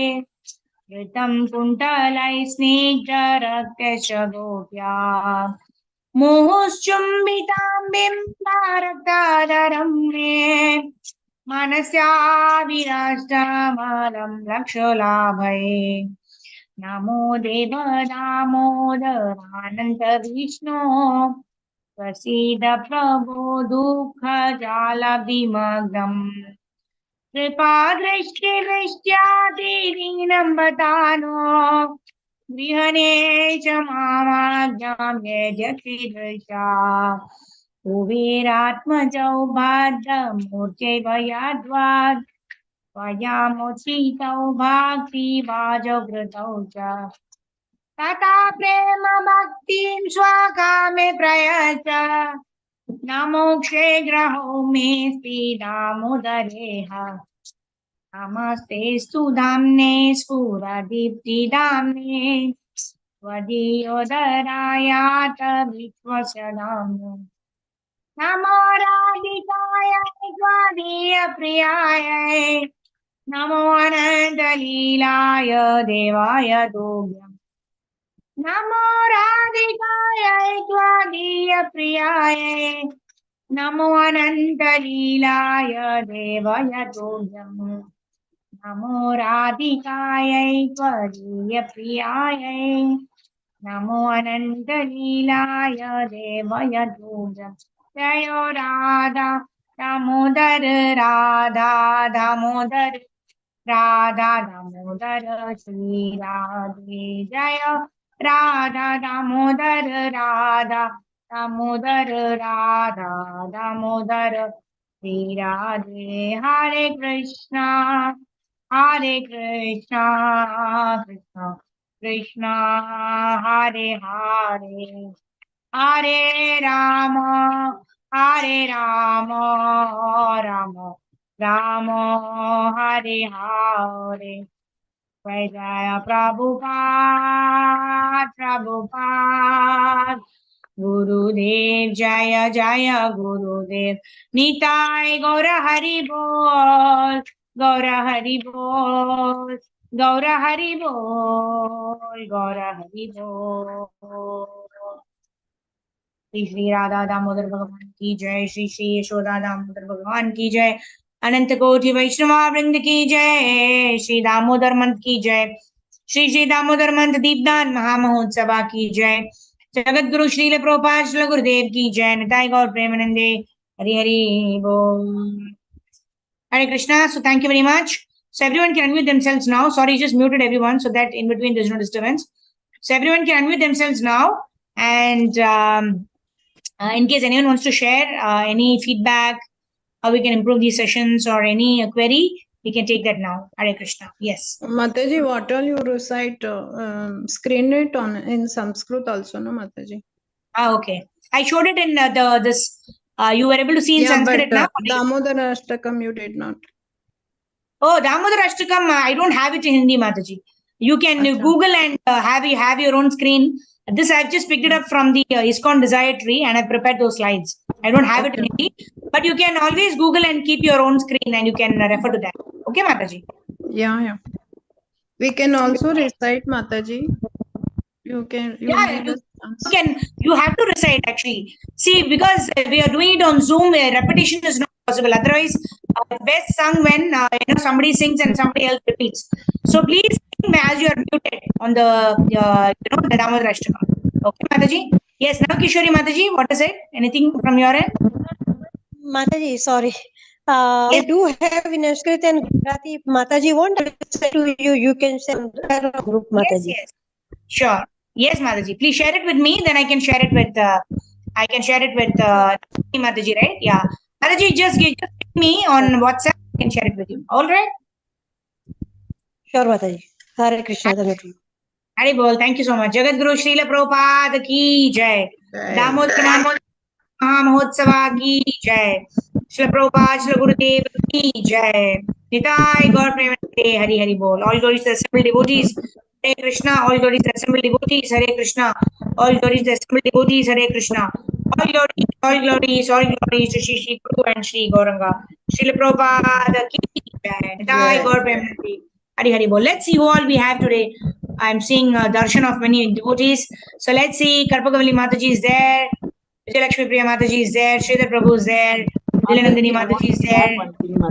Ritam Kuntalai Snigdha Raktesha Gopya Muhuschumbitam Bimbaratadaram Me Manasya Virashtam Lakshalabhaye Namo Deva Damodarananta Vishnu Prasida Prabhu Dukha Jala Bimagam Kripa Drishti Vishyati Dinam Batano Grihane Chamamagyam Yajati Drisha Kuviratmajau Bhadra Murche Vayadvad Vayamocitau Bhakti Vajagratau Cha Tata Prema Bhaktim Swakame Prayacha Namokshe Graho Me Spidamudareha Namaste Sudhamne Spuradipti Damne Svadiyodarayata Vishwasadamne Namo Radhikaya Svadiya Priyaya Namo Anandalilaya Devaya Dobhyam Namo Radhikaya Svadiya Priyaya Namo Anandalilaya Devaya Dobhyam Namo Radhikaya Svadiya Priyaya Namo Ananta Leelaya Devaya Dujam. Jayo Radha Damodar Radha Damodar Radha Damodar Shri Radhe Jaya Radha Damodar Radha Damodar Radha Damodar Shri Radhe. Hare Krishna Hare Krishna Krishna Krishna Hare Hare Hare Rama Hare Rama Rama Rama Hare Hare. Jai Jaya Prabhupada Prabhupada Gurudev Jaya Jaya Gurudev Nitai Gaura Hari Bol Gaura Hari Bol Gaura Hari Bol Gaura Hari Bol. Shri Shri Radha Damodar भगवान की जय श्री श्री यशोदा दामोदर भगवान की जय अनंत कोटि वैष्णवा वृंद की जय श्री दामोदर मंथ की जय श्री श्री दामोदर मंथ दीपदान महामहोत्सवा की जय जगत गुरु श्रील प्रभुपाद श्रील गुरुदेव की जय निताई गौर प्रेमानंदे हरि हरि बोल. Hare Krishna. So thank you very much. So everyone can unmute themselves now. Sorry, just muted everyone so that in between there's no disturbance. So everyone can unmute themselves now. And in case anyone wants to share any feedback, how we can improve these sessions or any query, we can take that now. Hare Krishna. Yes. Mataji, what all you recite, screen it on in Sanskrit also, no, Mataji? Okay. I showed it in this. You were able to see in Sanskrit now. Damodara Ashtakam you did not. Oh, Damodar Ashtakam, I don't have it in Hindi, Mataji. You can Google and have your own screen. This I've just picked it up from the ISKCON Desire Tree and I've prepared those slides. I don't have it in Hindi, but you can always Google and keep your own screen and you can refer to that. Okay, Mataji? Yeah. We can also recite, Mataji. You have to recite actually. See, because we are doing it on Zoom, repetition is not possible. Otherwise, best sung when somebody sings and somebody else repeats. So please sing as you are muted on the the Damodar Ashtakam. Okay, Mataji? Yes, now Kishori Mataji, what is it? Anything from your end? Mataji, sorry. I do have in Sanskrit and Gujarati. Mataji won't say to you, you can send a group, Mataji. Yes. Sure. Yes, Mataji. Please share it with me, then I can share it with Mataji, right? Yeah. Mataji, just give me on WhatsApp, I can share it with you. All right? Sure, Mataji. Hare Krishna. Hare Bol. Thank you so much. Jagat Guru Srila Prabhupada ki jai. Damodar Mahotsava ki jai. Srila Prabhupada, Srila Gurudev ki jai. Nitai Gaur Premanande Hari Hari Bol. All glories to the assembled devotees. Hare Krishna. All glories to the assembled devotees. Hare Krishna. All glories to the assembled devotees. Hare Krishna. All glories to Shri Shri Guru and Shri Gauranga. Srila Prabhupada ki jai. Nitai Gaur Premanande Hari Hari Bol. Let's see who all we have today. I'm seeing darshan of many devotees. So let's see. Karpagavali Mataji is there. Vijayalakshmi Priya Mataji is there. Sridhar Prabhu is there. Vijayanandini Mataji is there.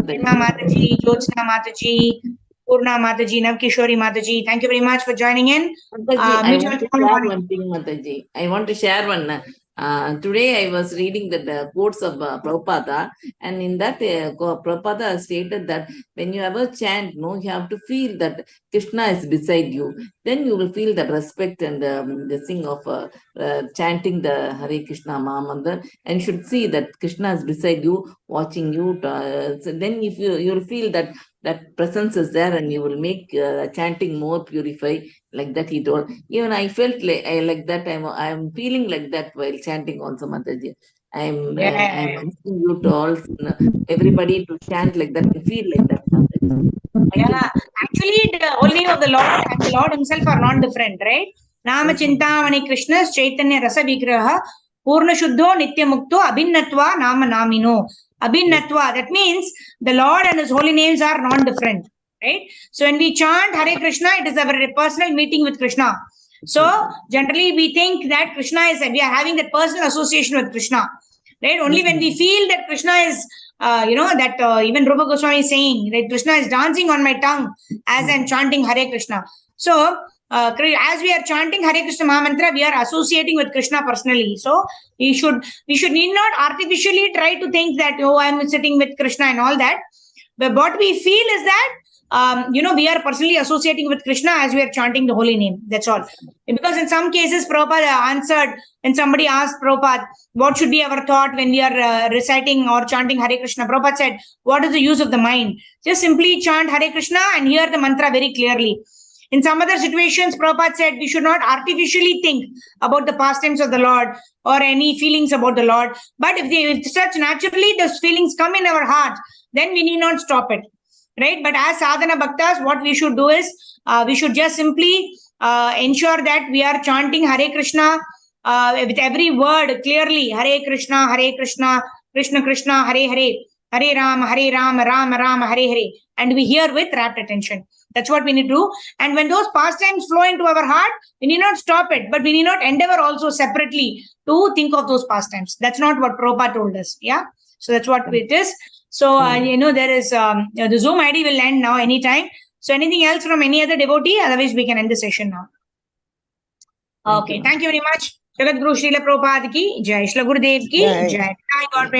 Prima Mataji, Jyotsna Mataji, Purna Mataji, Navkishori Mataji. Thank you very much for joining in. I want to share one thing, Mataji. I want to share one. Today I was reading the quotes of Prabhupada, and in that Prabhupada stated that when you ever chant, you have to feel that Krishna is beside you. Then you will feel the respect and the sing of chanting the Hare Krishna Mahamantra, and you should see that Krishna is beside you, watching you. So then if you will feel that presence is there, and you will make chanting more purified. Like that he told. Even I felt like that. I'm feeling like that while chanting also, Mataji. I'm asking you to all, everybody to chant like that and feel like that, Mataji. Actually, the whole name of the Lord and the Lord himself are not different, right? Nama Chintamani Krishna's Chaitanya Rasa Vigraha Purna Shuddho Nitya Mukto Abhinnatva Nama Namino. Abhinnatva, that means the Lord and his holy names are non-different. Right? So when we chant Hare Krishna, it is our personal meeting with Krishna. So generally we think that Krishna is, we are having that personal association with Krishna. Right? Only when we feel that Krishna is, even Rupa Goswami is saying that Krishna is dancing on my tongue as I'm chanting Hare Krishna. So as we are chanting Hare Krishna Mahamantra, we are associating with Krishna personally. So we should need not artificially try to think that, oh, I'm sitting with Krishna and all that. But what we feel is that, we are personally associating with Krishna as we are chanting the holy name. That's all. Because in some cases, Prabhupada answered when somebody asked Prabhupada, what should be our thought when we are reciting or chanting Hare Krishna? Prabhupada said, what is the use of the mind? Just simply chant Hare Krishna and hear the mantra very clearly. In some other situations, Prabhupada said we should not artificially think about the pastimes of the Lord or any feelings about the Lord. But if such naturally those feelings come in our heart, then we need not stop it. Right? But as sadhana bhaktas, what we should do is we should just simply ensure that we are chanting Hare Krishna with every word clearly. Hare Krishna, Krishna Krishna, Hare Hare, Hare Rama, Rama Rama, Hare Hare. And we hear with rapt attention. That's what we need to do. And when those pastimes flow into our heart, we need not stop it, but we need not endeavor also separately to think of those pastimes. That's not what Prabhupada told us. Yeah. So that's what it is. So, there is the Zoom ID will end now anytime. So anything else from any other devotee? Otherwise, we can end the session now. Okay. Thank you very much. Jagat Guru Srila Prabhupada ki Jai. Shri Gurudev ki Jai. God